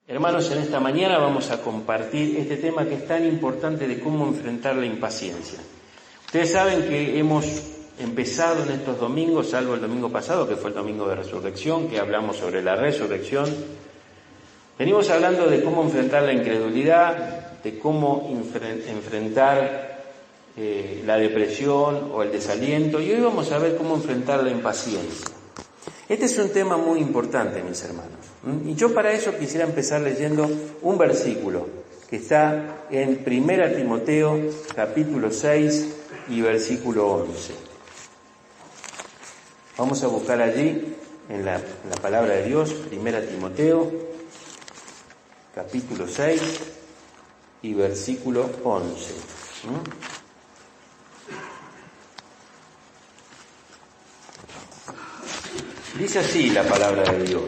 Hermanos, en esta mañana vamos a compartir este tema que es tan importante de cómo enfrentar la impaciencia. Ustedes saben que hemos empezado en estos domingos, salvo el domingo pasado, que fue el domingo de resurrección, que hablamos sobre la resurrección. Venimos hablando de cómo enfrentar la incredulidad, de cómo enfrentar la depresión o el desaliento, y hoy vamos a ver cómo enfrentar la impaciencia. Este es un tema muy importante, mis hermanos. Y yo para eso quisiera empezar leyendo un versículo que está en 1 Timoteo, capítulo 6 y versículo 11. Vamos a buscar allí, en la palabra de Dios, 1 Timoteo, capítulo 6 y versículo 11. Dice así la palabra de Dios: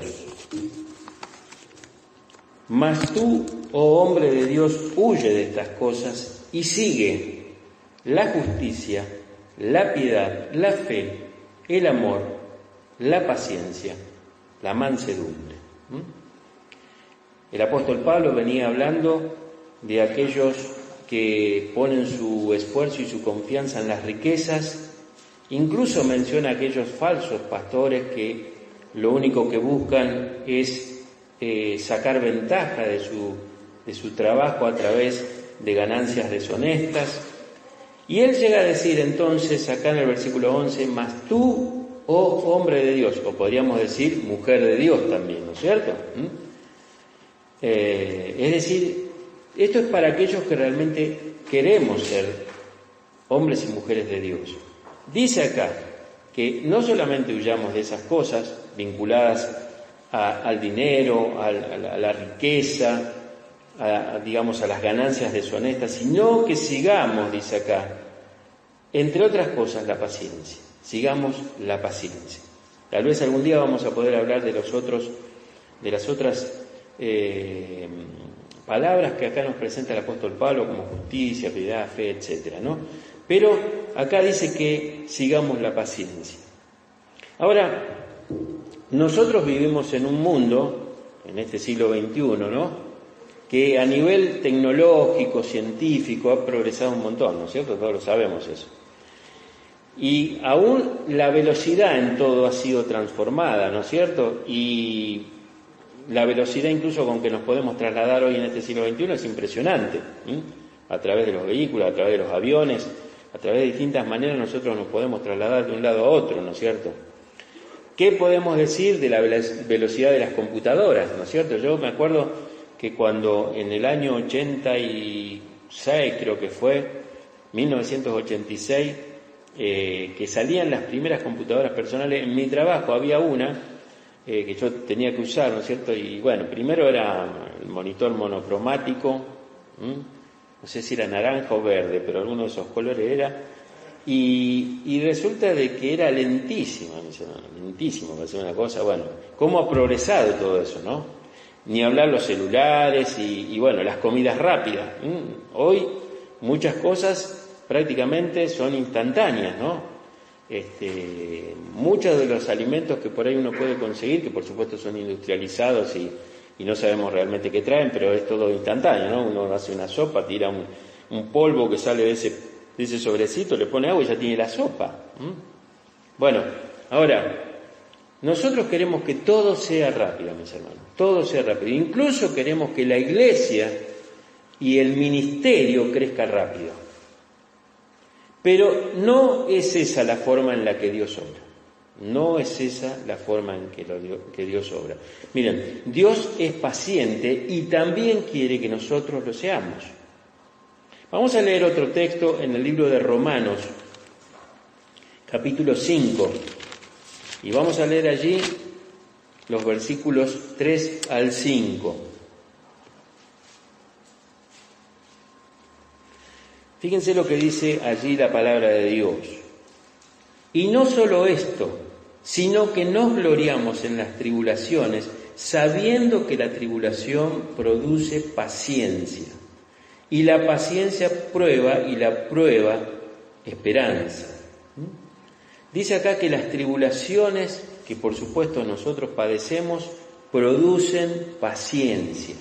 Mas tú, oh hombre de Dios, huye de estas cosas y sigue la justicia, la piedad, la fe, el amor, la paciencia, la mansedumbre. El apóstol Pablo venía hablando de aquellos que ponen su esfuerzo y su confianza en las riquezas. Incluso menciona a aquellos falsos pastores que lo único que buscan es sacar ventaja de su trabajo a través de ganancias deshonestas. Y él llega a decir entonces, acá en el versículo 11, mas tú, oh hombre de Dios, o podríamos decir mujer de Dios también, ¿no es cierto? Es decir, esto es para aquellos que realmente queremos ser hombres y mujeres de Dios. Dice acá que no solamente huyamos de esas cosas vinculadas al dinero, a la riqueza, a las ganancias deshonestas, sino que sigamos, dice acá, entre otras cosas, la paciencia. Sigamos la paciencia. Tal vez algún día vamos a poder hablar de las otras palabras que acá nos presenta el apóstol Pablo, como justicia, piedad, fe, etcétera, ¿no? Pero acá dice que sigamos la paciencia. Ahora, nosotros vivimos en un mundo, en este siglo XXI, ¿no?, que a nivel tecnológico, científico, ha progresado un montón, ¿no es cierto? Todos lo sabemos eso. Y aún la velocidad en todo ha sido transformada, ¿no es cierto? Y la velocidad incluso con que nos podemos trasladar hoy en este siglo XXI es impresionante, a través de los vehículos, a través de los aviones. A través de distintas maneras nosotros nos podemos trasladar de un lado a otro, ¿no es cierto? ¿Qué podemos decir de la velocidad de las computadoras, ¿no es cierto? Yo me acuerdo que cuando en el año 86, creo que fue, 1986, que salían las primeras computadoras personales, en mi trabajo había una que yo tenía que usar, ¿no es cierto? Y bueno, primero era el monitor monocromático, no sé si era naranja o verde, pero alguno de esos colores era, y resulta de que era lentísimo, para hacer una cosa. Bueno, cómo ha progresado todo eso, ¿no? Ni hablar los celulares y bueno, las comidas rápidas. Hoy muchas cosas prácticamente son instantáneas, ¿no? Muchos de los alimentos que por ahí uno puede conseguir, que por supuesto son industrializados y no sabemos realmente qué traen, pero es todo instantáneo, ¿no? Uno hace una sopa, tira un polvo que sale de ese sobrecito, le pone agua y ya tiene la sopa. Bueno, ahora, nosotros queremos que todo sea rápido, mis hermanos, todo sea rápido. Incluso queremos que la iglesia y el ministerio crezca rápido. Pero no es esa la forma en la que Dios obra. No es esa la forma en que Dios obra. Miren, Dios es paciente y también quiere que nosotros lo seamos. Vamos a leer otro texto en el libro de Romanos, capítulo 5, y vamos a leer allí los versículos 3 al 5. Fíjense lo que dice allí la palabra de Dios. Y no solo esto, sino que nos gloriamos en las tribulaciones, sabiendo que la tribulación produce paciencia, y la paciencia prueba, y la prueba esperanza. Dice acá que las tribulaciones que por supuesto nosotros padecemos producen paciencia.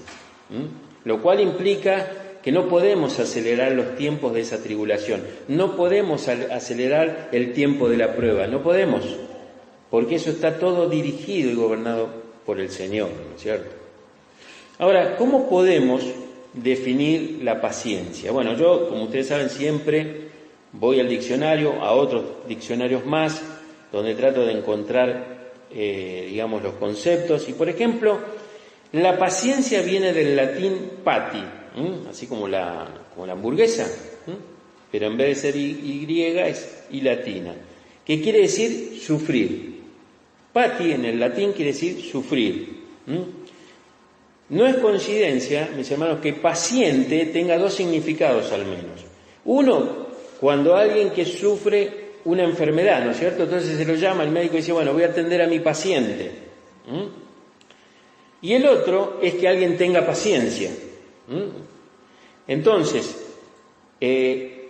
Lo cual implica que no podemos acelerar los tiempos de esa tribulación, no podemos acelerar el tiempo de la prueba, no podemos, porque eso está todo dirigido y gobernado por el Señor, ¿no es cierto? Ahora, ¿cómo podemos definir la paciencia? Bueno, yo, como ustedes saben, siempre voy al diccionario, a otros diccionarios más, donde trato de encontrar, digamos, los conceptos. Y, por ejemplo, la paciencia viene del latín pati, así como la hamburguesa, pero en vez de ser y es y latina, que quiere decir sufrir. Pati en el latín quiere decir sufrir. No es coincidencia, mis hermanos, que paciente tenga dos significados al menos. Uno, cuando alguien que sufre una enfermedad, ¿no es cierto? Entonces se lo llama, el médico dice, bueno, voy a atender a mi paciente. Y el otro es que alguien tenga paciencia. Entonces,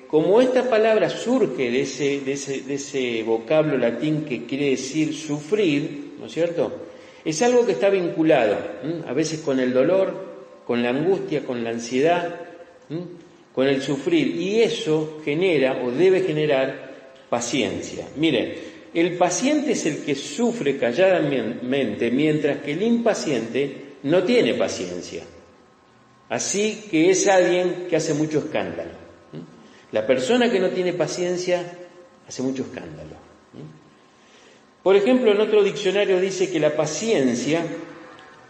como esta palabra surge de ese vocablo latín que quiere decir sufrir, ¿no es cierto?, es algo que está vinculado, a veces con el dolor, con la angustia, con la ansiedad, con el sufrir, y eso genera o debe generar paciencia. Miren, el paciente es el que sufre calladamente, mientras que el impaciente no tiene paciencia. Así que es alguien que hace mucho escándalo. La persona que no tiene paciencia hace mucho escándalo. Por ejemplo, en otro diccionario dice que la paciencia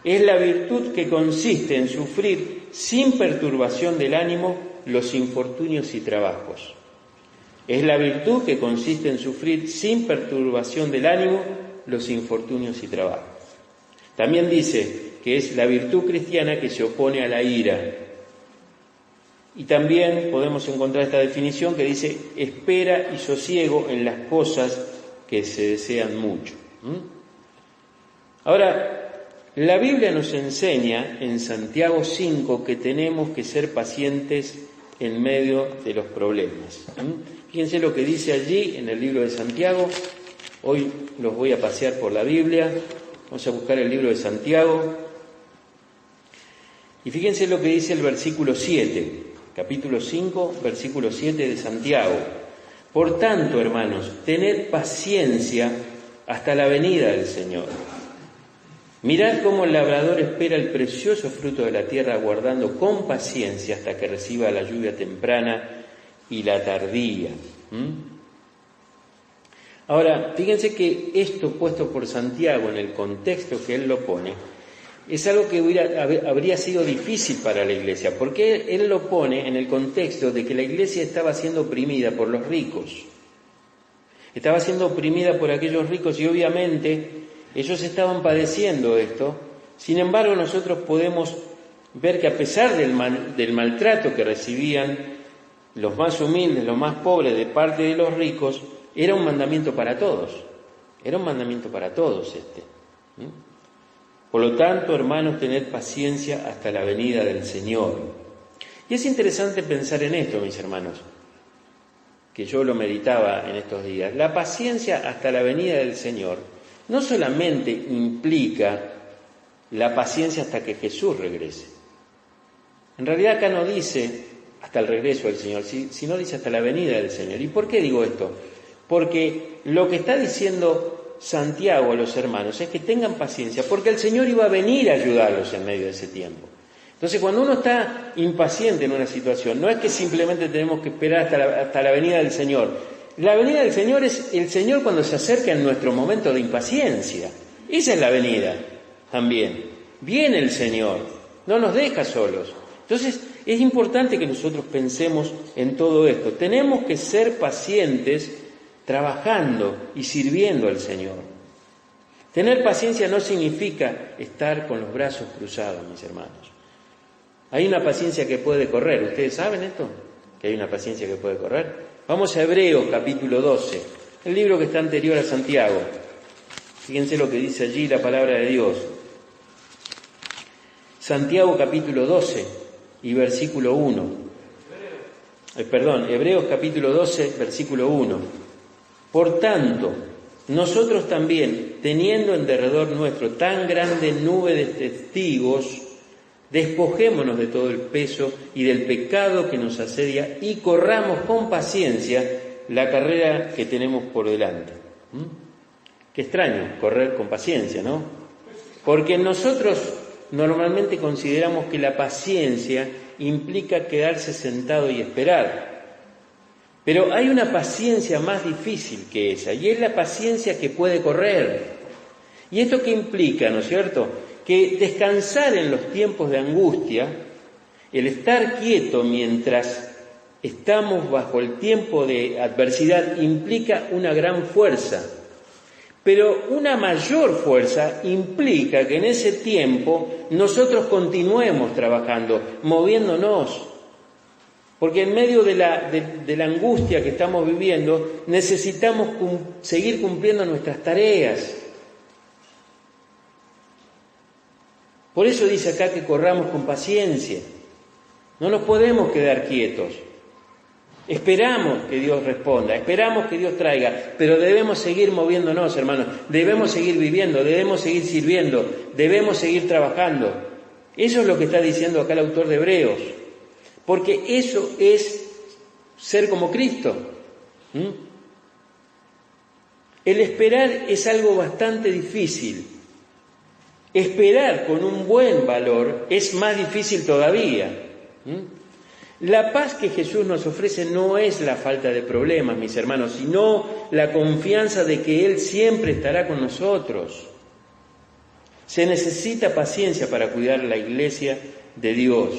es la virtud que consiste en sufrir sin perturbación del ánimo los infortunios y trabajos. Es la virtud que consiste en sufrir sin perturbación del ánimo los infortunios y trabajos. También dice que es la virtud cristiana que se opone a la ira. Y también podemos encontrar esta definición que dice espera y sosiego en las cosas que se desean mucho. Ahora, la Biblia nos enseña en Santiago 5 que tenemos que ser pacientes en medio de los problemas. Fíjense lo que dice allí en el libro de Santiago. Hoy los voy a pasear por la Biblia. Vamos a buscar el libro de Santiago. Y fíjense lo que dice el versículo 7, capítulo 5, versículo 7 de Santiago. Por tanto, hermanos, tened paciencia hasta la venida del Señor. Mirad cómo el labrador espera el precioso fruto de la tierra, aguardando con paciencia hasta que reciba la lluvia temprana y la tardía. Ahora, fíjense que esto puesto por Santiago en el contexto que él lo pone, es algo que habría sido difícil para la iglesia, porque él lo pone en el contexto de que la iglesia estaba siendo oprimida por los ricos. Estaba siendo oprimida por aquellos ricos y obviamente ellos estaban padeciendo esto. Sin embargo, nosotros podemos ver que a pesar del maltrato que recibían los más humildes, los más pobres de parte de los ricos, era un mandamiento para todos. Era un mandamiento para todos este. Por lo tanto, hermanos, tened paciencia hasta la venida del Señor. Y es interesante pensar en esto, mis hermanos, que yo lo meditaba en estos días. La paciencia hasta la venida del Señor no solamente implica la paciencia hasta que Jesús regrese. En realidad acá no dice hasta el regreso del Señor, sino dice hasta la venida del Señor. ¿Y por qué digo esto? Porque lo que está diciendo Santiago a los hermanos es que tengan paciencia, porque el Señor iba a venir a ayudarlos en medio de ese tiempo. Entonces, cuando uno está impaciente en una situación, no es que simplemente tenemos que esperar hasta la venida del Señor. La venida del Señor es el Señor cuando se acerca en nuestro momento de impaciencia. Esa es la venida también. Viene el Señor, no nos deja solos. Entonces, es importante que nosotros pensemos en todo esto. Tenemos que ser pacientes trabajando y sirviendo al Señor. Tener paciencia no significa estar con los brazos cruzados, mis hermanos. Hay una paciencia que puede correr. ¿Ustedes saben esto? Que hay una paciencia que puede correr. Vamos a Hebreos capítulo 12, el libro que está anterior a Santiago. Fíjense lo que dice allí la palabra de Dios. Santiago capítulo 12 y versículo 1. Hebreos capítulo 12, versículo 1. Por tanto, nosotros también, teniendo en derredor nuestro tan grande nube de testigos, despojémonos de todo el peso y del pecado que nos asedia y corramos con paciencia la carrera que tenemos por delante. Qué extraño, correr con paciencia, ¿no? Porque nosotros normalmente consideramos que la paciencia implica quedarse sentado y esperar. Pero hay una paciencia más difícil que esa, y es la paciencia que puede correr. ¿Y esto qué implica, no es cierto? Que descansar en los tiempos de angustia, el estar quieto mientras estamos bajo el tiempo de adversidad, implica una gran fuerza. Pero una mayor fuerza implica que en ese tiempo nosotros continuemos trabajando, moviéndonos. Porque en medio de la angustia que estamos viviendo, necesitamos seguir cumpliendo nuestras tareas. Por eso dice acá que corramos con paciencia. No nos podemos quedar quietos. Esperamos que Dios responda, esperamos que Dios traiga, pero debemos seguir moviéndonos, hermanos. Debemos seguir viviendo, debemos seguir sirviendo, debemos seguir trabajando. Eso es lo que está diciendo acá el autor de Hebreos. Porque eso es ser como Cristo. El esperar es algo bastante difícil. Esperar con un buen valor es más difícil todavía. La paz que Jesús nos ofrece no es la falta de problemas, mis hermanos, sino la confianza de que Él siempre estará con nosotros. Se necesita paciencia para cuidar la iglesia de Dios.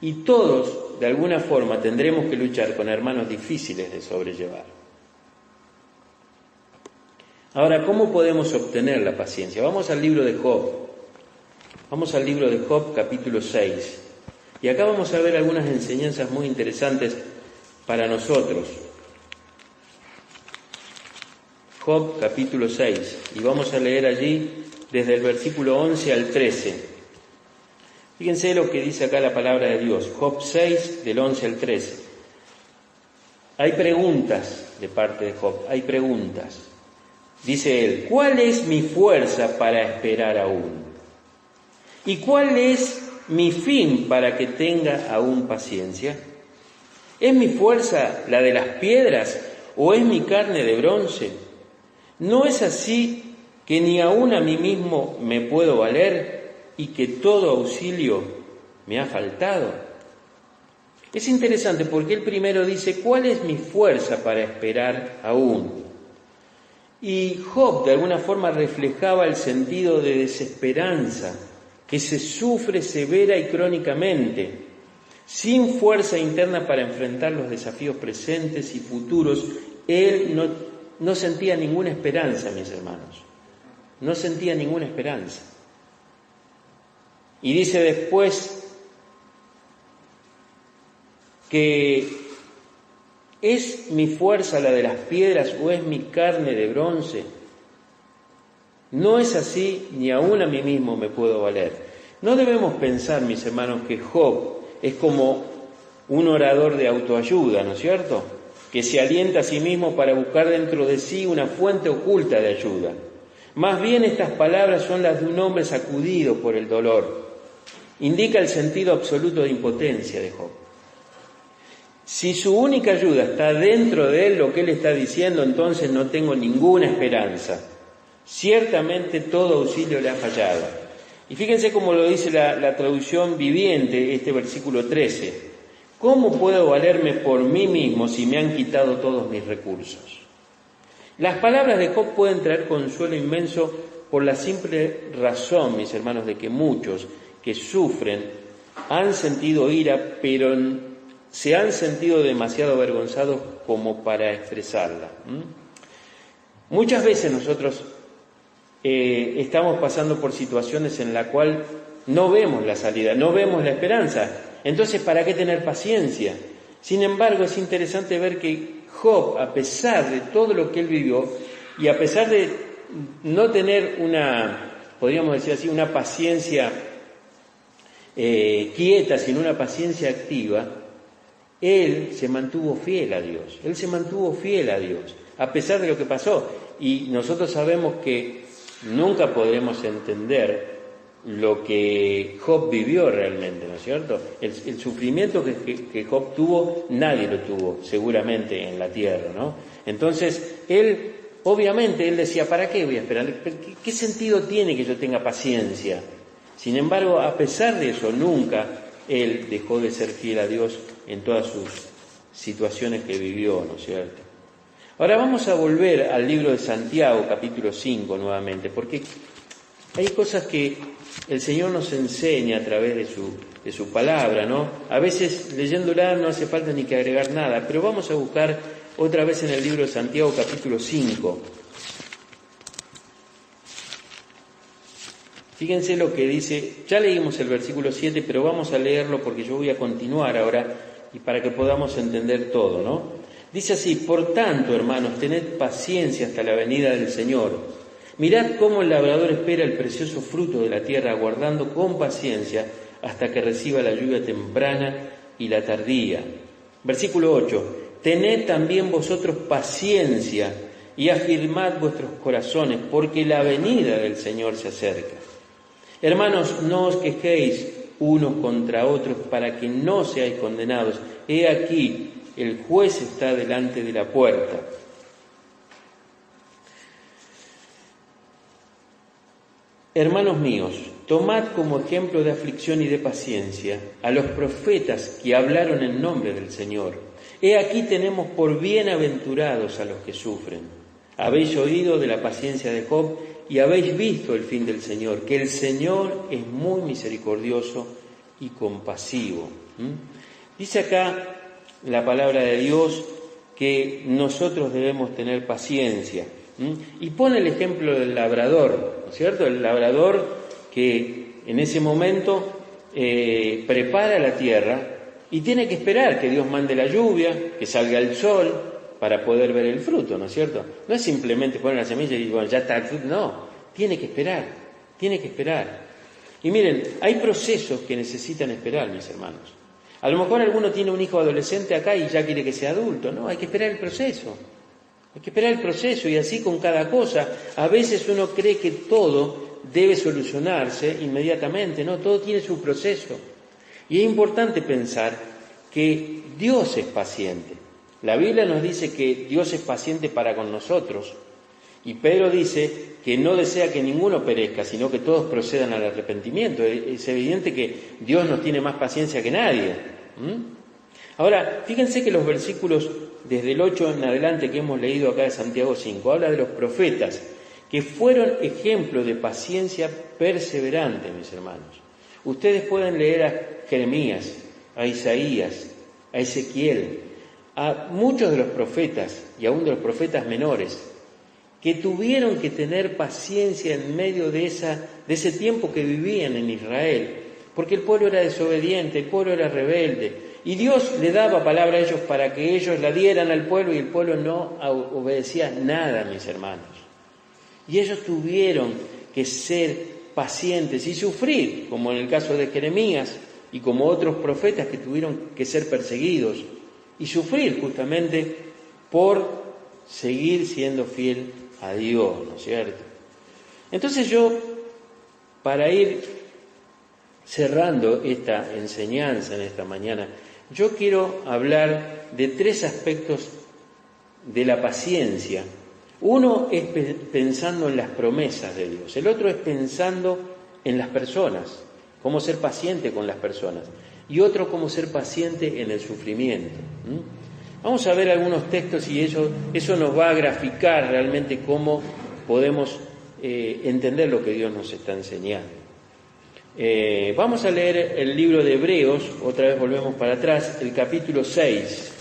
Y todos, de alguna forma, tendremos que luchar con hermanos difíciles de sobrellevar. Ahora, ¿cómo podemos obtener la paciencia? Vamos al libro de Job. Vamos al libro de Job, capítulo 6. Y acá vamos a ver algunas enseñanzas muy interesantes para nosotros. Job, capítulo 6. Y vamos a leer allí desde el versículo 11 al 13. Fíjense lo que dice acá la palabra de Dios, Job 6, del 11 al 13. Hay preguntas de parte de Job, hay preguntas. Dice él, ¿cuál es mi fuerza para esperar aún? ¿Y cuál es mi fin para que tenga aún paciencia? ¿Es mi fuerza la de las piedras o es mi carne de bronce? ¿No es así que ni aún a mí mismo me puedo valer y que todo auxilio me ha faltado? Es interesante porque él primero dice, ¿cuál es mi fuerza para esperar aún? Y Job de alguna forma reflejaba el sentido de desesperanza que se sufre severa y crónicamente, sin fuerza interna para enfrentar los desafíos presentes y futuros. Él no sentía ninguna esperanza, mis hermanos, no sentía ninguna esperanza. Y dice después que ¿es mi fuerza la de las piedras o es mi carne de bronce? No es así, ni aún a mí mismo me puedo valer. No debemos pensar, mis hermanos, que Job es como un orador de autoayuda, ¿no es cierto?, que se alienta a sí mismo para buscar dentro de sí una fuente oculta de ayuda. Más bien estas palabras son las de un hombre sacudido por el dolor. Indica el sentido absoluto de impotencia de Job. Si su única ayuda está dentro de él, lo que él está diciendo, entonces no tengo ninguna esperanza. Ciertamente todo auxilio le ha fallado. Y fíjense cómo lo dice la traducción viviente, este versículo 13. ¿Cómo puedo valerme por mí mismo si me han quitado todos mis recursos? Las palabras de Job pueden traer consuelo inmenso por la simple razón, mis hermanos, de que muchos que sufren han sentido ira, pero se han sentido demasiado avergonzados como para expresarla. Muchas veces nosotros estamos pasando por situaciones en la cual no vemos la salida, no vemos la esperanza. Entonces, ¿para qué tener paciencia? Sin embargo, es interesante ver que Job, a pesar de todo lo que él vivió y a pesar de no tener podríamos decir así, una paciencia quieta, sino una paciencia activa, él se mantuvo fiel a Dios. Él se mantuvo fiel a Dios, a pesar de lo que pasó. y nosotros sabemos que nunca podremos entender lo que Job vivió realmente, ¿no es cierto? El sufrimiento que Job tuvo, nadie lo tuvo seguramente en la tierra, ¿no? Entonces, obviamente él decía, ¿para qué voy a esperar? ¿Qué sentido tiene que yo tenga paciencia? Sin embargo, a pesar de eso, nunca él dejó de ser fiel a Dios en todas sus situaciones que vivió, ¿no es cierto? Ahora vamos a volver al libro de Santiago, capítulo 5 nuevamente, porque hay cosas que el Señor nos enseña a través de su palabra, ¿no? A veces leyéndola no hace falta ni que agregar nada, pero vamos a buscar otra vez en el libro de Santiago, capítulo 5. Fíjense lo que dice, ya leímos el versículo 7, pero vamos a leerlo porque yo voy a continuar ahora y para que podamos entender todo, ¿no? Dice así: por tanto, hermanos, tened paciencia hasta la venida del Señor. Mirad cómo el labrador espera el precioso fruto de la tierra, aguardando con paciencia hasta que reciba la lluvia temprana y la tardía. Versículo 8. Tened también vosotros paciencia y afirmad vuestros corazones, porque la venida del Señor se acerca. Hermanos, no os quejéis unos contra otros para que no seáis condenados. He aquí, el juez está delante de la puerta. Hermanos míos, tomad como ejemplo de aflicción y de paciencia a los profetas que hablaron en nombre del Señor. He aquí tenemos por bienaventurados a los que sufren. Habéis oído de la paciencia de Job y habéis visto el fin del Señor, que el Señor es muy misericordioso y compasivo. Dice acá la palabra de Dios que nosotros debemos tener paciencia. Y pone el ejemplo del labrador, ¿no es cierto? El labrador que en ese momento prepara la tierra y tiene que esperar que Dios mande la lluvia, que salga el sol para poder ver el fruto, ¿no es cierto? No es simplemente poner la semilla y bueno, ya está el fruto, no, tiene que esperar. Y miren, hay procesos que necesitan esperar, mis hermanos. A lo mejor alguno tiene un hijo adolescente acá y ya quiere que sea adulto, no, hay que esperar el proceso. Hay que esperar el proceso y así con cada cosa. A veces uno cree que todo debe solucionarse inmediatamente, no, todo tiene su proceso. Y es importante pensar que Dios es paciente. La Biblia nos dice que Dios es paciente para con nosotros. Y Pedro dice que no desea que ninguno perezca, sino que todos procedan al arrepentimiento. Es evidente que Dios nos tiene más paciencia que nadie. Ahora, fíjense que los versículos desde el 8 en adelante que hemos leído acá de Santiago 5, habla de los profetas, que fueron ejemplo de paciencia perseverante, mis hermanos. Ustedes pueden leer a Jeremías, a Isaías, a Ezequiel, a muchos de los profetas, y aún de los profetas menores, que tuvieron que tener paciencia en medio de ese tiempo que vivían en Israel, porque el pueblo era desobediente, el pueblo era rebelde, y Dios le daba palabra a ellos para que ellos la dieran al pueblo, y el pueblo no obedecía nada, mis hermanos. Y ellos tuvieron que ser pacientes y sufrir, como en el caso de Jeremías, y como otros profetas que tuvieron que ser perseguidos, y sufrir justamente por seguir siendo fiel a Dios, ¿no es cierto? Entonces yo, para ir cerrando esta enseñanza en esta mañana, yo quiero hablar de 3 aspectos de la paciencia. Uno es pensando en las promesas de Dios, el otro es pensando en las personas, cómo ser paciente con las personas, y otro cómo ser paciente en el sufrimiento. Vamos a ver algunos textos y eso nos va a graficar realmente cómo podemos entender lo que Dios nos está enseñando. Vamos a leer el libro de Hebreos, otra vez volvemos para atrás, el capítulo 6.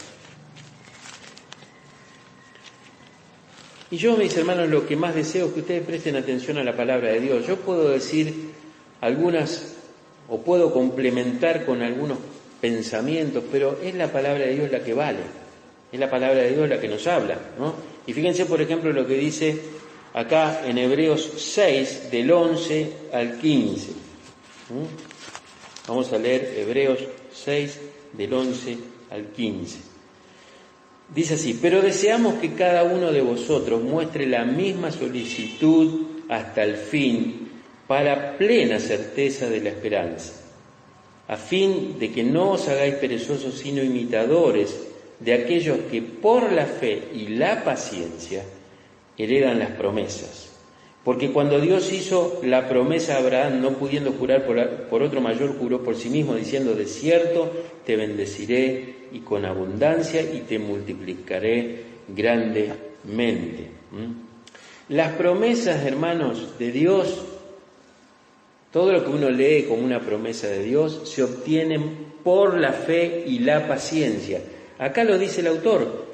Y yo, mis hermanos, lo que más deseo es que ustedes presten atención a la palabra de Dios. Yo puedo decir algunas, o puedo complementar con algunos pensamientos, pero es la palabra de Dios la que vale, es la palabra de Dios la que nos habla, ¿no? Y fíjense, por ejemplo, lo que dice acá en Hebreos 6, del 11 al 15. Vamos a leer Hebreos 6, del 11 al 15. Dice así: pero deseamos que cada uno de vosotros muestre la misma solicitud hasta el fin, para plena certeza de la esperanza, a fin de que no os hagáis perezosos, sino imitadores de aquellos que por la fe y la paciencia heredan las promesas. Porque cuando Dios hizo la promesa a Abraham, no pudiendo jurar por otro mayor, juró por sí mismo, diciendo: de cierto te bendeciré y con abundancia, y te multiplicaré grandemente. Las promesas, hermanos, de Dios, todo lo que uno lee como una promesa de Dios, se obtienen por la fe y la paciencia. Acá lo dice el autor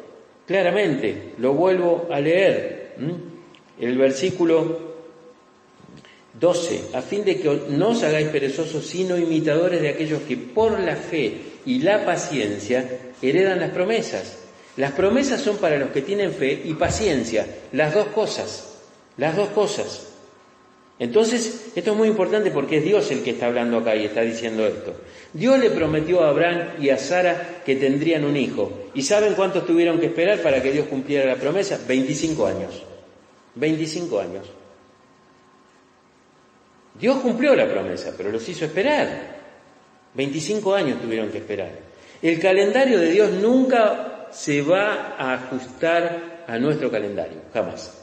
claramente, lo vuelvo a leer. El versículo 12: a fin de que no os hagáis perezosos, sino imitadores de aquellos que por la fe y la paciencia heredan las promesas. Las promesas son para los que tienen fe y paciencia, las dos cosas. Entonces, esto es muy importante porque es Dios el que está hablando acá y está diciendo esto. Dios le prometió a Abraham y a Sara que tendrían un hijo. ¿Y saben cuántos tuvieron que esperar para que Dios cumpliera la promesa? 25 años. 25 años. Dios cumplió la promesa, pero los hizo esperar. 25 años tuvieron que esperar. El calendario de Dios nunca se va a ajustar a nuestro calendario, jamás.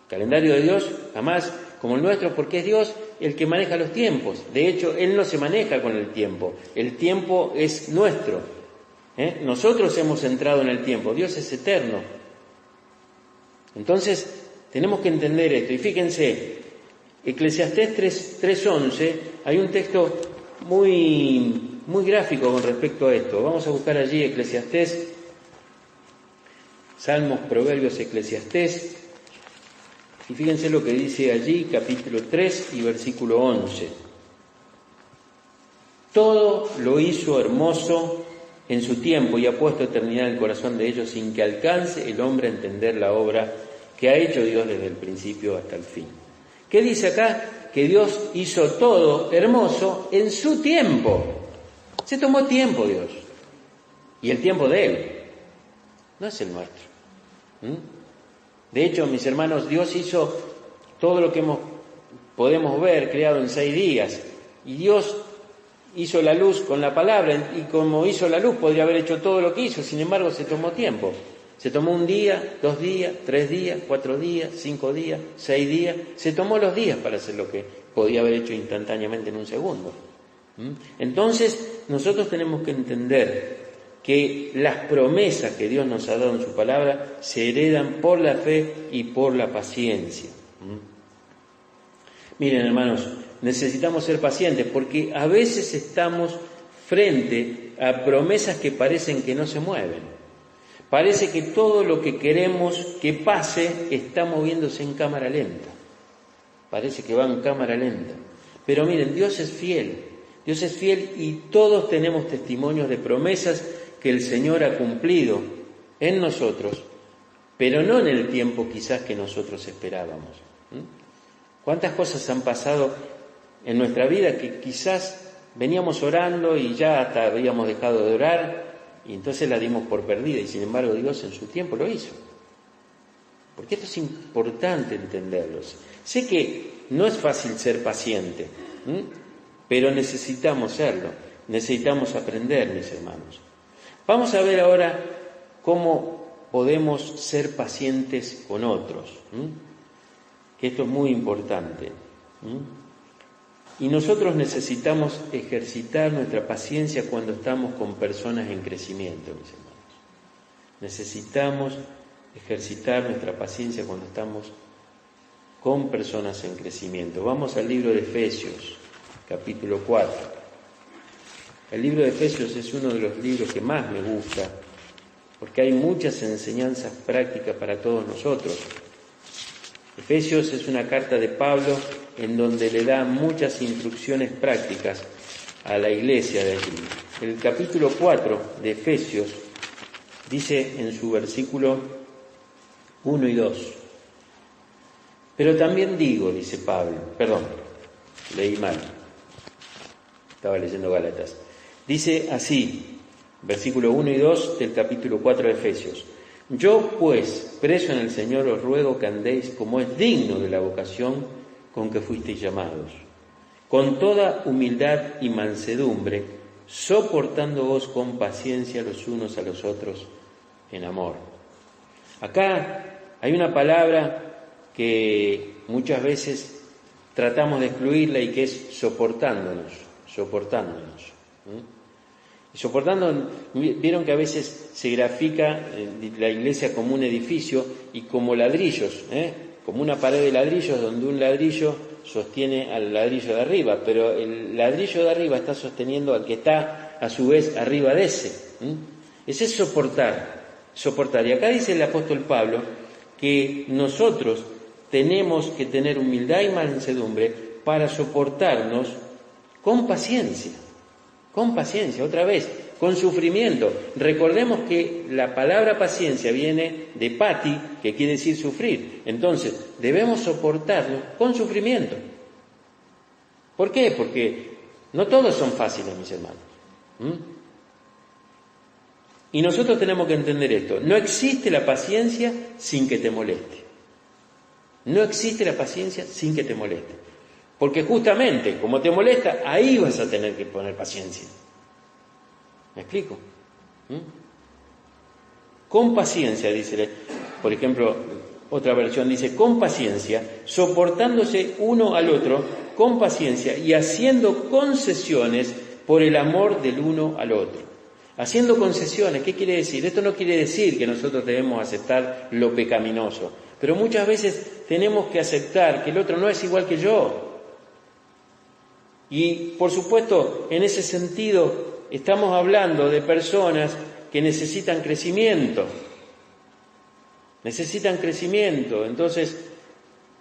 El calendario de Dios jamás como el nuestro, porque es Dios el que maneja los tiempos. De hecho, Él no se maneja con el tiempo es nuestro. Nosotros hemos entrado en el tiempo, Dios es eterno. Entonces, tenemos que entender esto. Y fíjense, Eclesiastés 3:11, hay un texto muy gráfico con respecto a esto. Vamos a buscar allí Eclesiastés, Salmos, Proverbios, Eclesiastés. Y fíjense lo que dice allí, capítulo 3 y versículo 11. Todo lo hizo hermoso en su tiempo y ha puesto eternidad en el corazón de ellos, sin que alcance el hombre a entender la obra que ha hecho Dios desde el principio hasta el fin. ¿Qué dice acá? Que Dios hizo todo hermoso en su tiempo. Se tomó tiempo Dios. Y el tiempo de Él no es el nuestro. De hecho, mis hermanos, Dios hizo todo lo que podemos ver creado en 6 días. Y Dios hizo la luz con la palabra, y como hizo la luz podría haber hecho todo lo que hizo. Sin embargo, se tomó tiempo. Se tomó 1 día, 2 días, 3 días, 4 días, 5 días, 6 días. Se tomó los días para hacer lo que podía haber hecho instantáneamente en 1 segundo. Entonces, nosotros tenemos que entender que las promesas que Dios nos ha dado en su palabra se heredan por la fe y por la paciencia. Miren, hermanos, necesitamos ser pacientes porque a veces estamos frente a promesas que parecen que no se mueven. Parece que todo lo que queremos que pase está moviéndose en cámara lenta. Parece que va en cámara lenta. Pero miren, Dios es fiel. Dios es fiel y todos tenemos testimonios de promesas que el Señor ha cumplido en nosotros, pero no en el tiempo quizás que nosotros esperábamos. ¿Cuántas cosas han pasado en nuestra vida que quizás veníamos orando y ya hasta habíamos dejado de orar y entonces la dimos por perdida, y sin embargo Dios en su tiempo lo hizo? Porque esto es importante entenderlo. Sé que no es fácil ser paciente, pero necesitamos serlo, necesitamos aprender, mis hermanos. Vamos a ver ahora cómo podemos ser pacientes con otros, que esto es muy importante. Y nosotros necesitamos ejercitar nuestra paciencia cuando estamos con personas en crecimiento, mis hermanos. Necesitamos ejercitar nuestra paciencia cuando estamos con personas en crecimiento. Vamos al libro de Efesios, capítulo 4. El libro de Efesios es uno de los libros que más me gusta, porque hay muchas enseñanzas prácticas para todos nosotros. Efesios es una carta de Pablo en donde le da muchas instrucciones prácticas a la iglesia de allí. El capítulo 4 de Efesios dice en su versículo 1 y 2. Pero también digo, dice Pablo, leí mal, estaba leyendo Gálatas. Dice así: versículos 1 y 2 del capítulo 4 de Efesios. Yo, pues, preso en el Señor, os ruego que andéis como es digno de la vocación con que fuisteis llamados, con toda humildad y mansedumbre, soportándoos con paciencia los unos a los otros en amor. Acá hay una palabra que muchas veces tratamos de excluirla y que es soportándonos. Y soportando, vieron que a veces se grafica la iglesia como un edificio y como ladrillos, como una pared de ladrillos donde un ladrillo sostiene al ladrillo de arriba, pero el ladrillo de arriba está sosteniendo al que está a su vez arriba de ese. Ese es soportar. Y acá dice el apóstol Pablo que nosotros tenemos que tener humildad y mansedumbre para soportarnos con paciencia, otra vez, con sufrimiento. Recordemos que la palabra paciencia viene de pati, que quiere decir sufrir. Entonces, debemos soportarnos con sufrimiento. ¿Por qué? Porque no todos son fáciles, mis hermanos. Y nosotros tenemos que entender esto. No existe la paciencia sin que te moleste. No existe la paciencia sin que te moleste. Porque justamente, como te molesta, ahí vas a tener que poner paciencia. ¿Me explico? Con paciencia, dice, por ejemplo, otra versión dice, con paciencia, soportándose uno al otro, con paciencia y haciendo concesiones por el amor del uno al otro. Haciendo concesiones, ¿qué quiere decir? Esto no quiere decir que nosotros debemos aceptar lo pecaminoso, pero muchas veces tenemos que aceptar que el otro no es igual que yo. Y, por supuesto, en ese sentido, estamos hablando de personas que necesitan crecimiento. Entonces,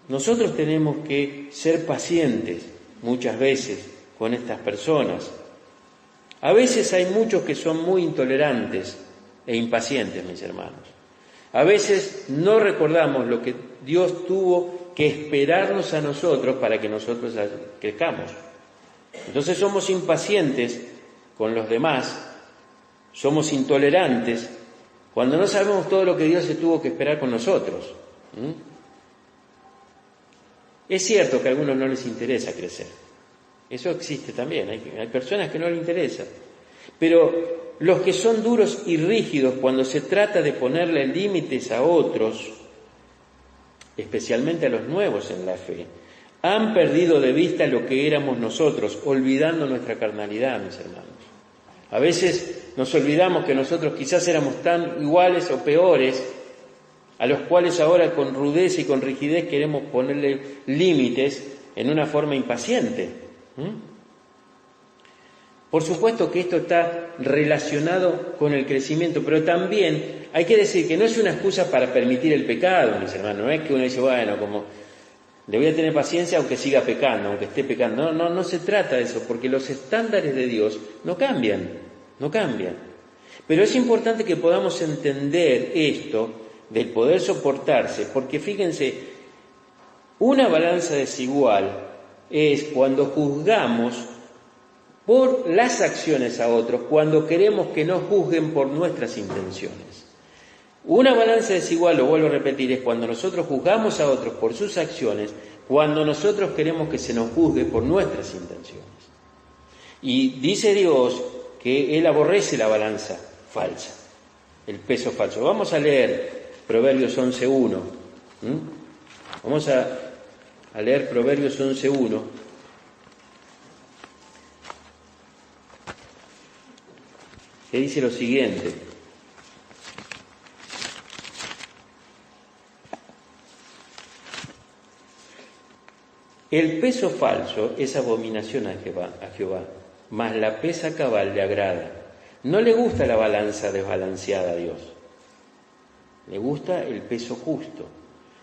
nosotros tenemos que ser pacientes muchas veces con estas personas. A veces hay muchos que son muy intolerantes e impacientes, mis hermanos. A veces no recordamos lo que Dios tuvo que esperarnos a nosotros para que nosotros crezcamos. Entonces somos impacientes con los demás, somos intolerantes cuando no sabemos todo lo que Dios se tuvo que esperar con nosotros. Es cierto que a algunos no les interesa crecer. Eso existe también, hay personas que no les interesa. Pero los que son duros y rígidos cuando se trata de ponerle límites a otros, especialmente a los nuevos en la fe, han perdido de vista lo que éramos nosotros, olvidando nuestra carnalidad, mis hermanos. A veces nos olvidamos que nosotros quizás éramos tan iguales o peores, a los cuales ahora con rudeza y con rigidez queremos ponerle límites en una forma impaciente. Por supuesto que esto está relacionado con el crecimiento, pero también hay que decir que no es una excusa para permitir el pecado, mis hermanos. No es que uno dice, bueno, como le voy a tener paciencia aunque siga pecando, aunque esté pecando. No se trata de eso, porque los estándares de Dios no cambian. Pero es importante que podamos entender esto del poder soportarse, porque fíjense, una balanza desigual es cuando juzgamos por las acciones a otros, cuando queremos que nos juzguen por nuestras intenciones. Una balanza desigual, lo vuelvo a repetir, es cuando nosotros juzgamos a otros por sus acciones, cuando nosotros queremos que se nos juzgue por nuestras intenciones. Y dice Dios que Él aborrece la balanza falsa, el peso falso. Vamos a leer Proverbios 11.1. Vamos a leer Proverbios 11.1. Que dice lo siguiente: el peso falso es abominación a Jehová, mas la pesa cabal le agrada. No le gusta la balanza desbalanceada a Dios, le gusta el peso justo.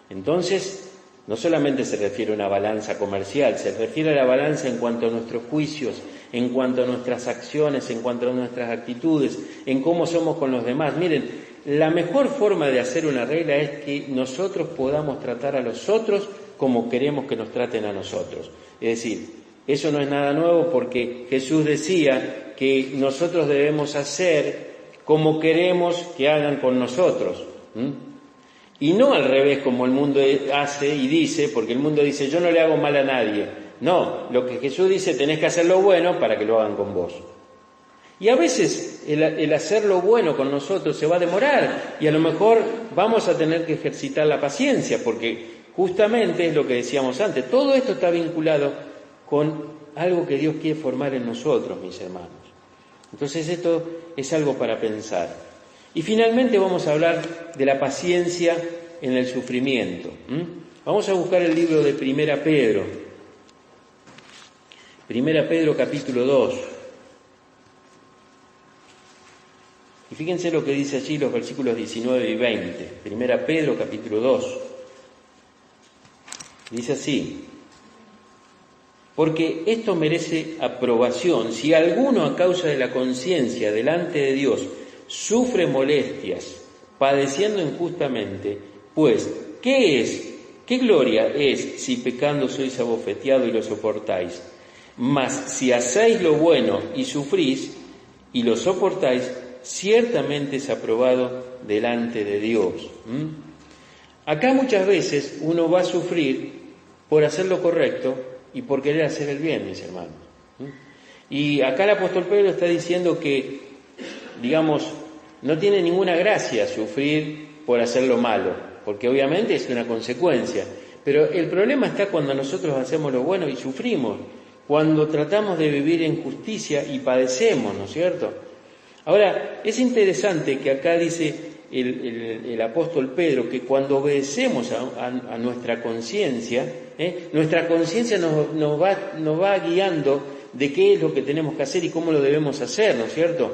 Entonces, no solamente se refiere a una balanza comercial, se refiere a la balanza en cuanto a nuestros juicios, en cuanto a nuestras acciones, en cuanto a nuestras actitudes, en cómo somos con los demás. Miren, la mejor forma de hacer una regla es que nosotros podamos tratar a los otros como queremos que nos traten a nosotros. Es decir, eso no es nada nuevo porque Jesús decía que nosotros debemos hacer como queremos que hagan con nosotros. Y no al revés como el mundo hace y dice, porque el mundo dice, yo no le hago mal a nadie. No, lo que Jesús dice, tenés que hacer lo bueno para que lo hagan con vos. Y a veces el hacer lo bueno con nosotros se va a demorar y a lo mejor vamos a tener que ejercitar la paciencia, porque justamente es lo que decíamos antes, todo esto está vinculado con algo que Dios quiere formar en nosotros, mis hermanos. Entonces esto es algo para pensar. Y finalmente vamos a hablar de la paciencia en el sufrimiento. Vamos a buscar el libro de Primera Pedro. Primera Pedro capítulo 2. Y fíjense lo que dice allí los versículos 19 y 20. Primera Pedro capítulo 2. Dice así: porque esto merece aprobación si alguno a causa de la conciencia delante de Dios sufre molestias, padeciendo injustamente, pues, ¿qué gloria es si pecando sois abofeteados y lo soportáis? Mas si hacéis lo bueno y sufrís y lo soportáis, ciertamente es aprobado delante de Dios. Acá muchas veces uno va a sufrir por hacer lo correcto y por querer hacer el bien, mis hermanos. Y acá el apóstol Pedro está diciendo que, digamos, no tiene ninguna gracia sufrir por hacer lo malo, porque obviamente es una consecuencia. Pero el problema está cuando nosotros hacemos lo bueno y sufrimos, cuando tratamos de vivir en justicia y padecemos, ¿no es cierto? Ahora, es interesante que acá dice el apóstol Pedro que cuando obedecemos a nuestra conciencia, nuestra conciencia nos va guiando de qué es lo que tenemos que hacer y cómo lo debemos hacer, ¿no es cierto?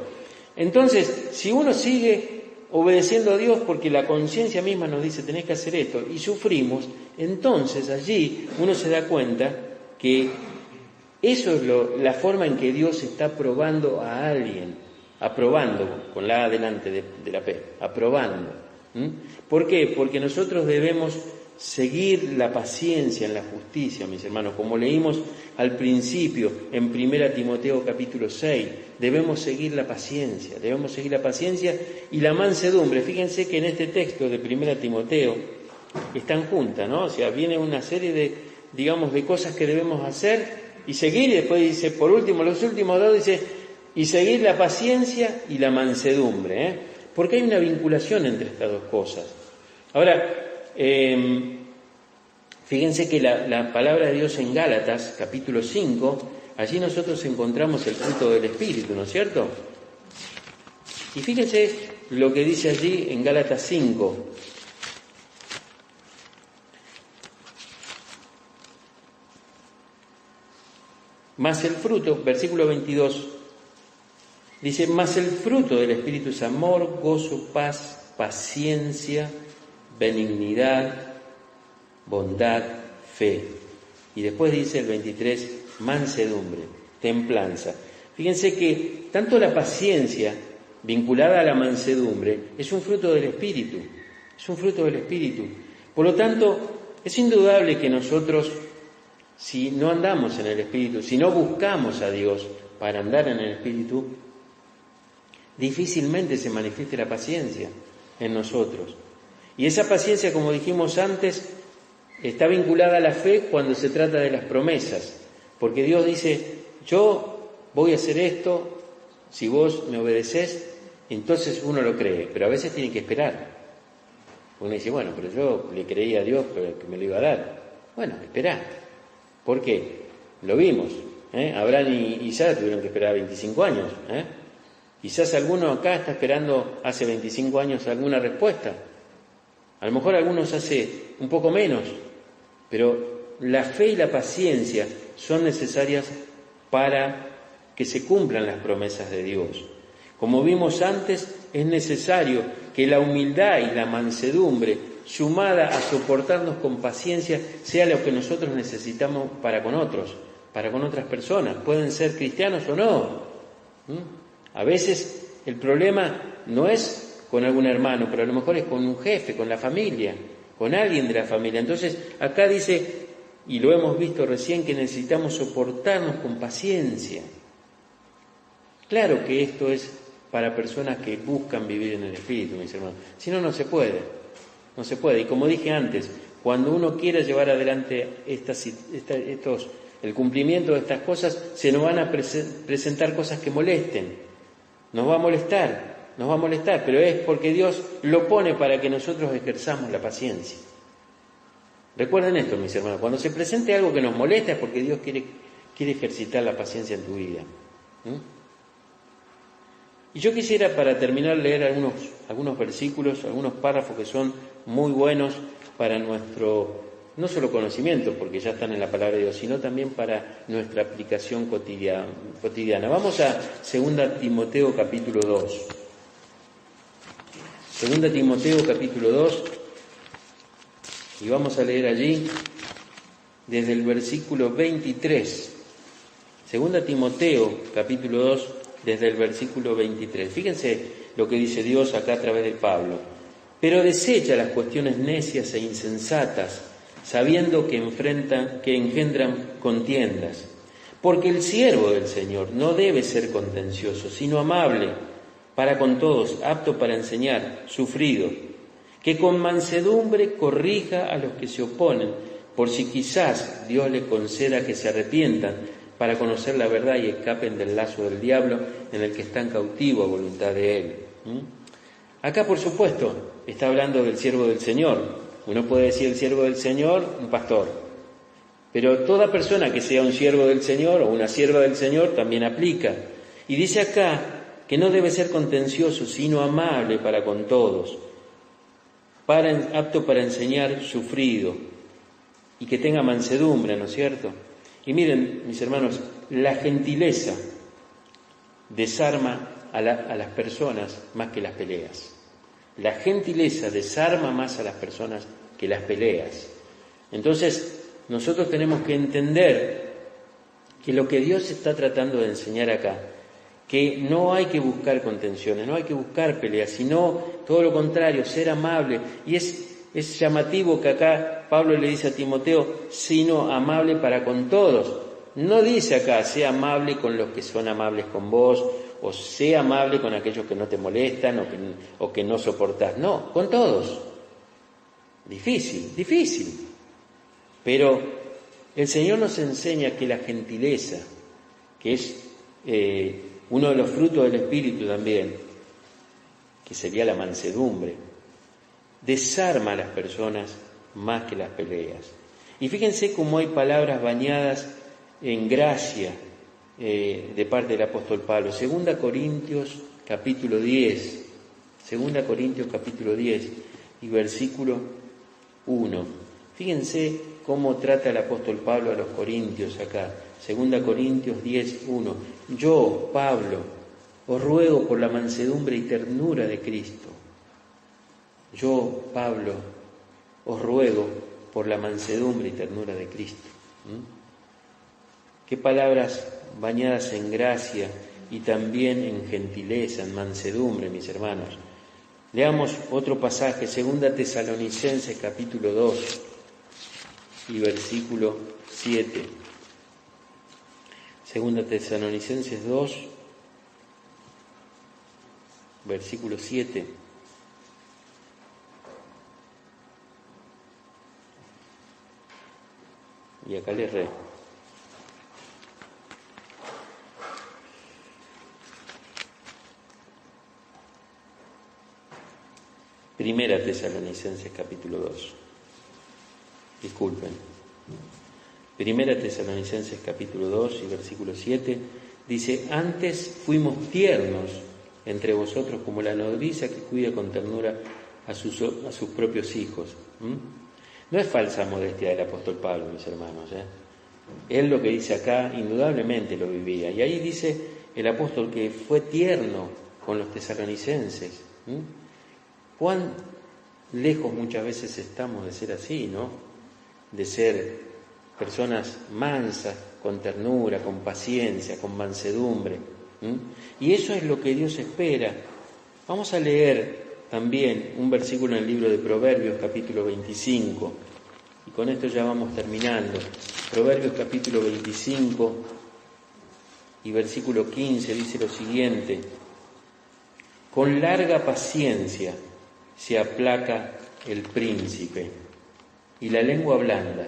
Entonces, si uno sigue obedeciendo a Dios porque la conciencia misma nos dice tenés que hacer esto y sufrimos, entonces allí uno se da cuenta que eso es la forma en que Dios está probando a alguien. Aprobando, con la A delante de la P, aprobando. ¿Por qué? Porque nosotros debemos seguir la paciencia en la justicia, mis hermanos, como leímos al principio en 1 Timoteo capítulo 6, debemos seguir la paciencia y la mansedumbre. Fíjense que en este texto de 1 Timoteo están juntas, ¿no? O sea, viene una serie de cosas que debemos hacer y seguir, y después dice, por último, los últimos dos dice, y seguir la paciencia y la mansedumbre, porque hay una vinculación entre estas dos cosas. Ahora, fíjense que la palabra de Dios en Gálatas, capítulo 5, allí nosotros encontramos el fruto del Espíritu, ¿no es cierto? Y fíjense lo que dice allí en Gálatas 5. Más el fruto, versículo 22, dice, más el fruto del Espíritu es amor, gozo, paz, paciencia, benignidad, bondad, fe. Y después dice el 23, mansedumbre, templanza. Fíjense que tanto la paciencia vinculada a la mansedumbre es un fruto del Espíritu, Por lo tanto, es indudable que nosotros, si no andamos en el Espíritu, si no buscamos a Dios para andar en el Espíritu, difícilmente se manifieste la paciencia en nosotros. Y esa paciencia, como dijimos antes, está vinculada a la fe cuando se trata de las promesas, porque Dios dice, yo voy a hacer esto, si vos me obedecés, entonces uno lo cree, pero a veces tiene que esperar. Uno dice, bueno, pero yo le creí a Dios que me lo iba a dar. Bueno, esperá. ¿Por qué? Lo vimos. Abraham y Isaac tuvieron que esperar 25 años. Quizás alguno acá está esperando hace 25 años alguna respuesta. A lo mejor algunos hace un poco menos, pero la fe y la paciencia son necesarias para que se cumplan las promesas de Dios. Como vimos antes, es necesario que la humildad y la mansedumbre, sumada a soportarnos con paciencia, sea lo que nosotros necesitamos para con otros, para con otras personas. Pueden ser cristianos o no. A veces el problema no es con algún hermano, pero a lo mejor es con un jefe, con la familia, con alguien de la familia. Entonces, acá dice, y lo hemos visto recién, que necesitamos soportarnos con paciencia. Claro que esto es para personas que buscan vivir en el Espíritu, mis hermanos. Si no, no se puede. No se puede. Y como dije antes, cuando uno quiera llevar adelante el cumplimiento de estas cosas, se nos van a presentar cosas que molesten. Nos va a molestar, pero es porque Dios lo pone para que nosotros ejerzamos la paciencia. Recuerden esto, mis hermanos, cuando se presente algo que nos molesta es porque Dios quiere ejercitar la paciencia en tu vida. Y yo quisiera, para terminar, leer algunos versículos, algunos párrafos que son muy buenos para nuestro, no solo conocimiento, porque ya están en la palabra de Dios, sino también para nuestra aplicación cotidiana. Vamos a 2 Timoteo capítulo 2. 2 Timoteo capítulo 2, y vamos a leer allí desde el versículo 23. 2 Timoteo capítulo 2, desde el versículo 23. Fíjense lo que dice Dios acá a través de Pablo. Pero desecha las cuestiones necias e insensatas, sabiendo que engendran contiendas. Porque el siervo del Señor no debe ser contencioso, sino amable para con todos, apto para enseñar, sufrido, que con mansedumbre corrija a los que se oponen, por si quizás Dios le conceda que se arrepientan, para conocer la verdad y escapen del lazo del diablo en el que están cautivos a voluntad de él. Acá, por supuesto, está hablando del siervo del Señor. Uno puede decir el siervo del Señor, un pastor. Pero toda persona que sea un siervo del Señor o una sierva del Señor también aplica. Y dice acá que no debe ser contencioso, sino amable para con todos, apto para enseñar, sufrido, y que tenga mansedumbre, ¿no es cierto? Y miren, mis hermanos, la gentileza desarma a las personas más que las peleas. La gentileza desarma más a las personas que las peleas. Entonces, nosotros tenemos que entender que lo que Dios está tratando de enseñar acá, que no hay que buscar contenciones, no hay que buscar peleas, sino todo lo contrario, ser amable. Y es llamativo que acá Pablo le dice a Timoteo, sino amable para con todos. No dice acá, sea amable con los que son amables con vos, o sea amable con aquellos que no te molestan o que no soportás. No, con todos. Difícil. Pero el Señor nos enseña que la gentileza, que es uno de los frutos del Espíritu también, que sería la mansedumbre, desarma a las personas más que las peleas. Y fíjense cómo hay palabras bañadas en gracia de parte del apóstol Pablo. 2 Corintios capítulo 10 y versículo 1. Fíjense cómo trata el apóstol Pablo a los corintios acá. 2 Corintios 10, 1. Yo, Pablo, os ruego por la mansedumbre y ternura de Cristo. Yo, Pablo, os ruego por la mansedumbre y ternura de Cristo. Qué palabras bañadas en gracia y también en gentileza, en mansedumbre, mis hermanos. Leamos otro pasaje, 2 Tesalonicenses capítulo 2 y versículo 7. 2 Tesalonicenses 2, versículo 7. Y acá le re. Primera Tesalonicenses capítulo 2. Disculpen. Primera Tesalonicenses capítulo 2 y versículo 7 dice: antes fuimos tiernos entre vosotros como la nodriza que cuida con ternura a sus propios hijos. No es falsa modestia del apóstol Pablo, mis hermanos. Él lo que dice acá indudablemente lo vivía. Y ahí dice el apóstol que fue tierno con los tesalonicenses. Cuán lejos muchas veces estamos de ser así, ¿no? De ser personas mansas, con ternura, con paciencia, con mansedumbre. Y eso es lo que Dios espera. Vamos a leer también un versículo en el libro de Proverbios, capítulo 25. Y con esto ya vamos terminando. Proverbios, capítulo 25 y versículo 15 dice lo siguiente: Con larga paciencia se aplaca el príncipe, y la lengua blanda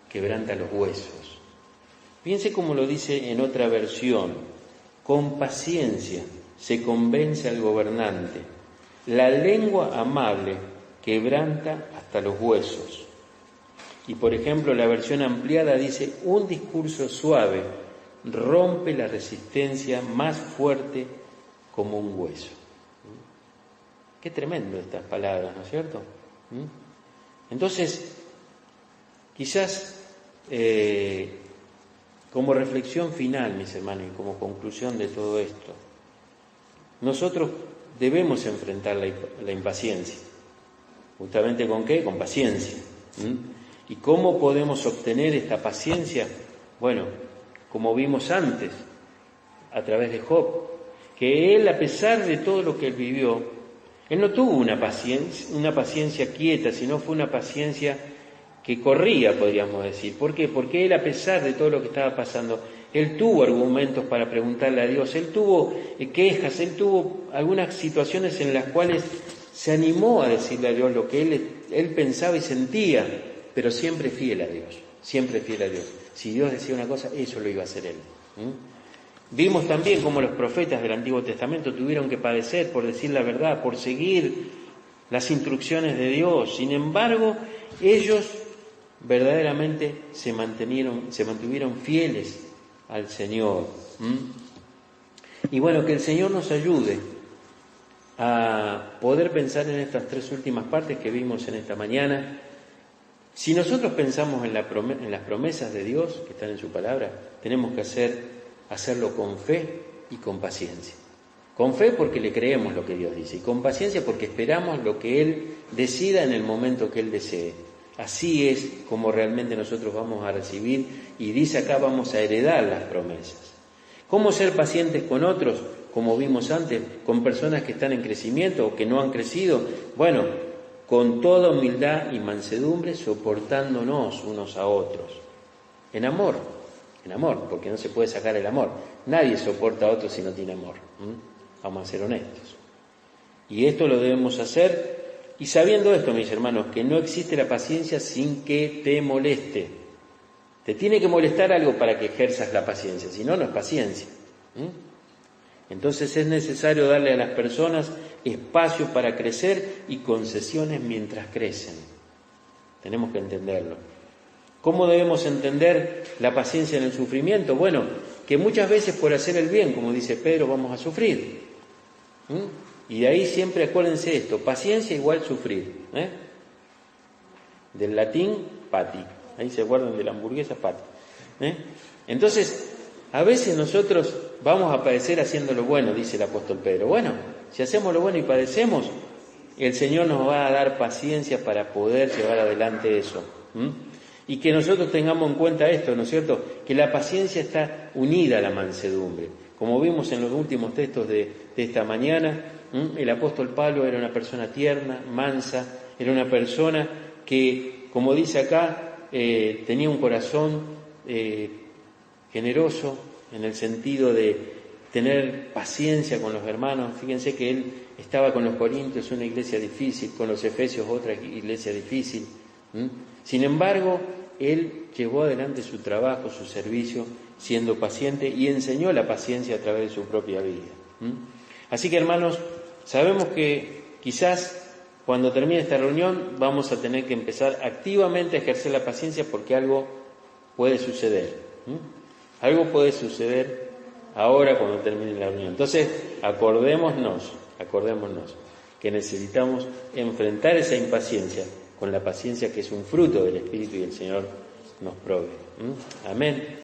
quebranta los huesos. Piense como lo dice en otra versión: con paciencia se convence al gobernante, la lengua amable quebranta hasta los huesos. Y por ejemplo, la versión ampliada dice: un discurso suave rompe la resistencia más fuerte como un hueso. Qué tremendo estas palabras, ¿no es cierto? Entonces, quizás como reflexión final, mis hermanos, y como conclusión de todo esto, nosotros debemos enfrentar la impaciencia. ¿Justamente con qué? Con paciencia. ¿Y cómo podemos obtener esta paciencia? Bueno, como vimos antes, a través de Job, que él, a pesar de todo lo que él vivió, él no tuvo una paciencia quieta, sino fue una paciencia que corría, podríamos decir. ¿Por qué? Porque él, a pesar de todo lo que estaba pasando, él tuvo argumentos para preguntarle a Dios, él tuvo quejas, él tuvo algunas situaciones en las cuales se animó a decirle a Dios lo que él pensaba y sentía, pero siempre fiel a Dios, siempre fiel a Dios. Si Dios decía una cosa, eso lo iba a hacer él. Vimos también cómo los profetas del Antiguo Testamento tuvieron que padecer por decir la verdad, por seguir las instrucciones de Dios. Sin embargo, ellos verdaderamente se mantuvieron fieles al Señor. Y bueno, que el Señor nos ayude a poder pensar en estas tres últimas partes que vimos en esta mañana. Si nosotros pensamos en las promesas de Dios que están en su palabra, tenemos que hacerlo con fe y con paciencia. Con fe porque le creemos lo que Dios dice, y con paciencia porque esperamos lo que Él decida en el momento que Él desee. Así es como realmente nosotros vamos a recibir, y dice acá, vamos a heredar las promesas. ¿Cómo ser pacientes con otros? Como vimos antes, con personas que están en crecimiento o que no han crecido. Bueno, con toda humildad y mansedumbre, soportándonos unos a otros. En amor, porque no se puede sacar el amor. Nadie soporta a otros si no tiene amor. Vamos a ser honestos. Y esto lo debemos hacer, y sabiendo esto, mis hermanos, que no existe la paciencia sin que te moleste. Te tiene que molestar algo para que ejerzas la paciencia, si no, no es paciencia. Entonces es necesario darle a las personas espacio para crecer y concesiones mientras crecen. Tenemos que entenderlo. ¿Cómo debemos entender la paciencia en el sufrimiento? Bueno, que muchas veces por hacer el bien, como dice Pedro, vamos a sufrir. Y de ahí siempre acuérdense esto: paciencia igual sufrir. Del latín, pati. Ahí se guardan de la hamburguesa, pati. Entonces, a veces nosotros vamos a padecer haciendo lo bueno, dice el apóstol Pedro. Bueno, si hacemos lo bueno y padecemos, el Señor nos va a dar paciencia para poder llevar adelante eso. Y que nosotros tengamos en cuenta esto, ¿no es cierto? Que la paciencia está unida a la mansedumbre. Como vimos en los últimos textos de esta mañana, el apóstol Pablo era una persona tierna, mansa, era una persona que, como dice acá, tenía un corazón generoso, en el sentido de tener paciencia con los hermanos. Fíjense que él estaba con los Corintios, una iglesia difícil, con los Efesios, otra iglesia difícil. Sin embargo, él llevó adelante su trabajo, su servicio, siendo paciente, y enseñó la paciencia a través de su propia vida. Así que, hermanos, sabemos que quizás cuando termine esta reunión vamos a tener que empezar activamente a ejercer la paciencia, porque algo puede suceder. Algo puede suceder ahora cuando termine la reunión. Entonces, acordémonos que necesitamos enfrentar esa impaciencia con la paciencia que es un fruto del Espíritu y el Señor nos provee. Amén.